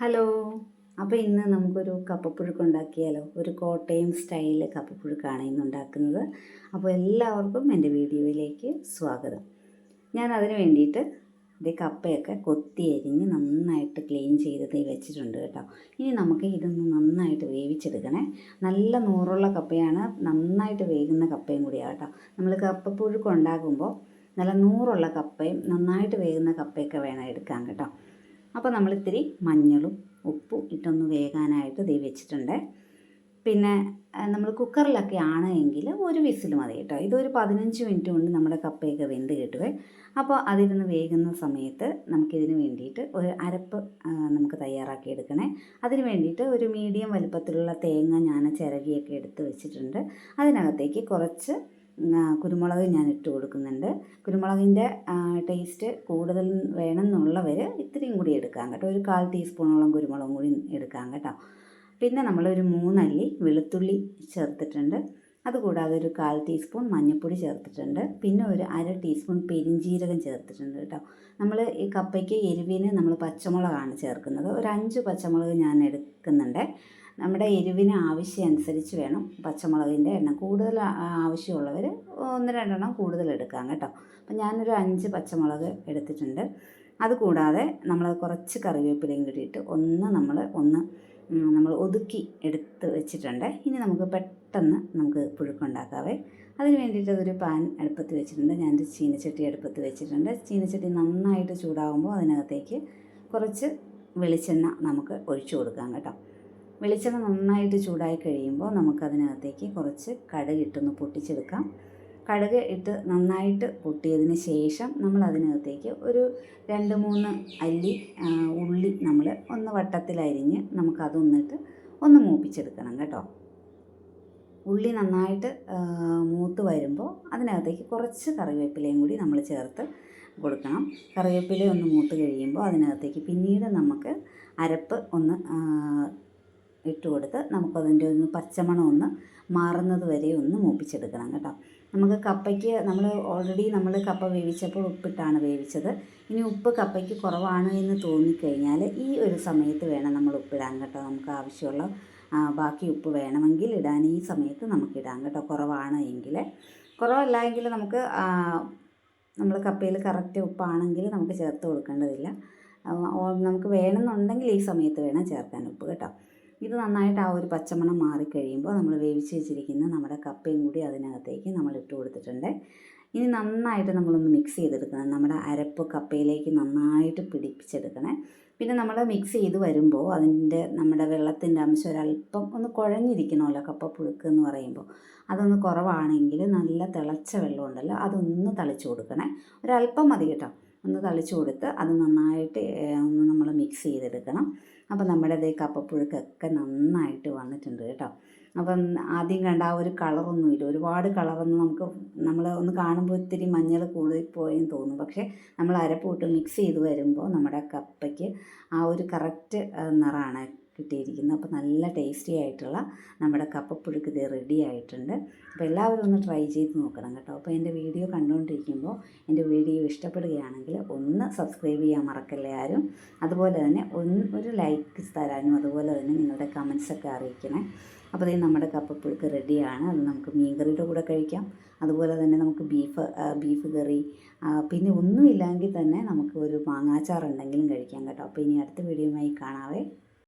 Hello. അപ്പോൾ ഇന്ന് നമുക്കൊരു കപ്പപ്പുഴുക്ക് ഉണ്ടാക്കിയാലോ? ഒരു കോട്ടയം സ്റ്റൈൽ കപ്പപ്പുഴുക്കാണ് ഇന്ന് ഉണ്ടാക്കുന്നത്. അപ്പോൾ എല്ലാവർക്കും എൻ്റെ വീഡിയോയിലേക്ക് സ്വാഗതം. ഞാൻ അതിന് വേണ്ടിയിട്ട് കപ്പയൊക്കെ കൊത്തി അരിഞ്ഞ് നന്നായിട്ട് ക്ലീൻ ചെയ്ത് വെച്ചിട്ടുണ്ട് കേട്ടോ. ഇനി നമുക്ക് ഇതൊന്ന് നന്നായിട്ട് വേവിച്ചെടുക്കണേ. നല്ല നൂറുള്ള കപ്പയാണ്, നന്നായിട്ട് വേകുന്ന കപ്പയും കൂടിയാണ് കേട്ടോ. നമ്മൾ കപ്പപ്പുഴുക്ക് ഉണ്ടാക്കുമ്പോൾ നല്ല നൂറുള്ള കപ്പയും നന്നായിട്ട് വേകുന്ന കപ്പയൊക്കെ വേണം എടുക്കാൻ കേട്ടോ. അപ്പോൾ നമ്മളിത്തിരി മഞ്ഞളും ഉപ്പും ഇട്ടൊന്ന് വേകാനായിട്ട് വെച്ചിട്ടുണ്ട്. പിന്നെ നമ്മൾ കുക്കറിലൊക്കെ ആണ് എങ്കിൽ ഒരു വിസിൽ മതി കേട്ടോ. ഇതൊരു 15 മിനിറ്റ് കൊണ്ട് നമ്മുടെ കപ്പയൊക്കെ വെന്ത് കിട്ടുവേ. അപ്പോൾ അതിരുന്ന് വേകുന്ന സമയത്ത് നമുക്കിതിന് വേണ്ടിയിട്ട് ഒരു അരപ്പ് നമുക്ക് തയ്യാറാക്കി എടുക്കണേ. അതിന് വേണ്ടിയിട്ട് ഒരു മീഡിയം വലുപ്പത്തിലുള്ള തേങ്ങ ഞാൻ ചിരകിയൊക്കെ എടുത്ത് വെച്ചിട്ടുണ്ട്. അതിനകത്തേക്ക് കുറച്ച് കുരുമുളക് ഞാൻ ഇട്ട് കൊടുക്കുന്നുണ്ട്. കുരുമുളകിൻ്റെ ടേസ്റ്റ് കൂടുതൽ വേണമെന്നുള്ളവർ ഇത്രയും കൂടി എടുക്കാം കേട്ടോ. ഒരു 1/4 ടീസ്പൂണോളം കുരുമുളകും കൂടി എടുക്കാം കേട്ടോ. പിന്നെ നമ്മളൊരു 3 അല്ലി വെളുത്തുള്ളി ചേർത്തിട്ടുണ്ട്. അതുകൂടാതെ ഒരു 1/4 ടീസ്പൂൺ മഞ്ഞൾപ്പൊടി ചേർത്തിട്ടുണ്ട്. പിന്നെ ഒരു 1/2 ടീസ്പൂൺ പെരിഞ്ജീരകം ചേർത്തിട്ടുണ്ട് കേട്ടോ. നമ്മൾ ഈ കപ്പയ്ക്ക് എരിവിന് നമ്മൾ പച്ചമുളകാണ് ചേർക്കുന്നത്. ഒരു 5 പച്ചമുളക് ഞാൻ എടുക്കുന്നുണ്ട്. നമ്മുടെ എരിവിന് ആവശ്യമനുസരിച്ച് വേണം പച്ചമുളകിൻ്റെ എണ്ണം. കൂടുതൽ ആവശ്യമുള്ളവർ 1-2 കൂടുതൽ എടുക്കാം കേട്ടോ. അപ്പം ഞാനൊരു 5 പച്ചമുളക് എടുത്തിട്ടുണ്ട്. അതുകൂടാതെ നമ്മൾ കുറച്ച് കറിവേപ്പിലയും കൂടിയിട്ട് നമ്മൾ ഒതുക്കി എടുത്ത് വെച്ചിട്ടുണ്ട്. ഇനി നമുക്ക് പെട്ടെന്ന് നമുക്ക് പുഴുക്കുണ്ടാക്കാവേ. അതിന് വേണ്ടിയിട്ട് ഒരു പാൻ അടുപ്പത്ത് വെച്ചിട്ടുണ്ട്. ഞാനൊരു ചീനച്ചട്ടി അടുപ്പത്ത് വെച്ചിട്ടുണ്ട്. ചീനച്ചട്ടി നന്നായിട്ട് ചൂടാകുമ്പോൾ അതിനകത്തേക്ക് കുറച്ച് വെളിച്ചെണ്ണ നമുക്ക് ഒഴിച്ചു കൊടുക്കാം കേട്ടോ. വെളിച്ചെണ്ണ നന്നായിട്ട് ചൂടായി കഴിയുമ്പോൾ നമുക്കതിനകത്തേക്ക് കുറച്ച് കടുക് ഇട്ടൊന്ന് പൊട്ടിച്ചെടുക്കാം. കടുക് ഇട്ട് നന്നായിട്ട് പൊട്ടിയതിന് ശേഷം നമ്മൾ അതിനകത്തേക്ക് ഒരു 2-3 അല്ലി ഉള്ളി നമ്മൾ ഒന്ന് വട്ടത്തിലരിഞ്ഞ് നമുക്കതൊന്നിട്ട് ഒന്ന് മൂപ്പിച്ചെടുക്കണം കേട്ടോ. ഉള്ളി നന്നായിട്ട് മൂത്ത് വരുമ്പോൾ അതിനകത്തേക്ക് കുറച്ച് കറിവേപ്പിലയും കൂടി നമ്മൾ ചേർത്ത് കൊടുക്കണം. കറിവേപ്പില ഒന്ന് മൂത്ത് കഴിയുമ്പോൾ അതിനകത്തേക്ക് പിന്നീട് നമുക്ക് അരപ്പ് ഒന്ന് ഇട്ട് കൊടുത്ത് നമുക്കതിൻ്റെ ഒന്ന് പച്ചമണം ഒന്ന് മാറുന്നത് വരെ ഒന്ന് മൂപ്പിച്ചെടുക്കണം കേട്ടോ. നമുക്ക് കപ്പയ്ക്ക് നമ്മൾ കപ്പ വേവിച്ചപ്പോൾ ഉപ്പിട്ടാണ് വേവിച്ചത്. ഇനി ഉപ്പ് കപ്പയ്ക്ക് കുറവാണ് എന്ന് തോന്നിക്കഴിഞ്ഞാൽ ഈ ഒരു സമയത്ത് വേണം നമ്മൾ ഉപ്പിടാൻ കേട്ടോ. നമുക്ക് ആവശ്യമുള്ള ബാക്കി ഉപ്പ് വേണമെങ്കിൽ ഇടാൻ ഈ സമയത്ത് നമുക്കിടാം കേട്ടോ. കുറവാണ് എങ്കിൽ. കുറവല്ല എങ്കിൽ നമ്മൾ കപ്പയിൽ കറക്റ്റ് ഉപ്പാണെങ്കിൽ നമുക്ക് ചേർത്ത് കൊടുക്കേണ്ടതില്ല. നമുക്ക് വേണമെന്നുണ്ടെങ്കിൽ ഈ സമയത്ത് വേണം ചേർക്കാൻ ഉപ്പ് കേട്ടോ. ഇത് നന്നായിട്ട് ആ ഒരു പച്ചമണം മാറിക്കഴിയുമ്പോൾ നമ്മൾ വേവിച്ച് വെച്ചിരിക്കുന്ന നമ്മുടെ കപ്പയും കൂടി അതിനകത്തേക്ക് നമ്മൾ ഇട്ട് കൊടുത്തിട്ടുണ്ട്. ഇനി നന്നായിട്ട് നമ്മളൊന്ന് മിക്സ് ചെയ്തെടുക്കണം. നമ്മുടെ അരപ്പ് കപ്പയിലേക്ക് നന്നായിട്ട് പിടിപ്പിച്ചെടുക്കണേ. പിന്നെ നമ്മൾ മിക്സ് ചെയ്ത് വരുമ്പോൾ നമ്മുടെ വെള്ളത്തിൻ്റെ അംശം ഒരല്പം ഒന്ന് കുഴഞ്ഞിരിക്കണമല്ലോ കപ്പ പുഴുക്ക് എന്ന് പറയുമ്പോൾ. അതൊന്ന് കുറവാണെങ്കിൽ നല്ല തിളച്ച വെള്ളം ഉണ്ടല്ലോ അതൊന്ന് തളിച്ച് കൊടുക്കണേ. ഒരല്പം മതി കേട്ടോ. ഒന്ന് തളിച്ച് കൊടുത്ത് അത് നന്നായിട്ട് ഒന്ന് നമ്മൾ മിക്സ് ചെയ്തെടുക്കണം. അപ്പോൾ നമ്മുടെ കപ്പപ്പുഴുക്കൊക്കെ നന്നായിട്ട് വന്നിട്ടുണ്ട് കേട്ടോ. അപ്പം ആദ്യം കണ്ട ആ ഒരു കളറൊന്നുമില്ല, ഒരുപാട് കളറൊന്നും നമ്മൾ ഒന്ന് കാണുമ്പോൾ ഇത്തിരി മഞ്ഞൾ കൂടിപ്പോയെന്ന് തോന്നും. പക്ഷേ നമ്മൾ അരപ്പൂട്ട് മിക്സ് ചെയ്ത് വരുമ്പോൾ നമ്മുടെ കപ്പയ്ക്ക് ആ ഒരു കറക്റ്റ് നിറമാണ് കിട്ടിയിരിക്കുന്നത്. അപ്പോൾ നല്ല ടേസ്റ്റി ആയിട്ടുള്ള നമ്മുടെ കപ്പപ്പുഴുക്ക് ഇത് റെഡി ആയിട്ടുണ്ട്. അപ്പോൾ എല്ലാവരും ഒന്ന് ട്രൈ ചെയ്ത് നോക്കണം കേട്ടോ. അപ്പോൾ എൻ്റെ വീഡിയോ കണ്ടുകൊണ്ടിരിക്കുമ്പോൾ എൻ്റെ വീഡിയോ ഇഷ്ടപ്പെടുകയാണെങ്കിൽ ഒന്ന് സബ്സ്ക്രൈബ് ചെയ്യാൻ മറക്കല്ലേ ആരും. അതുപോലെ തന്നെ ഒരു ലൈക്ക് തരാനും അതുപോലെ തന്നെ നിങ്ങളുടെ കമൻസൊക്കെ അറിയിക്കണേ. അപ്പോൾ നമ്മുടെ കപ്പപ്പുഴുക്ക് റെഡിയാണ്. അത് നമുക്ക് മീൻകറിയുടെ കൂടെ കഴിക്കാം. അതുപോലെ തന്നെ നമുക്ക് ബീഫ് കറി, പിന്നെ ഒന്നുമില്ലെങ്കിൽ തന്നെ നമുക്ക് ഒരു മാങ്ങാച്ചാർ ഉണ്ടെങ്കിലും കഴിക്കാം കേട്ടോ. അപ്പോൾ ഇനി അടുത്ത വീഡിയോയുമായി കാണാവേ.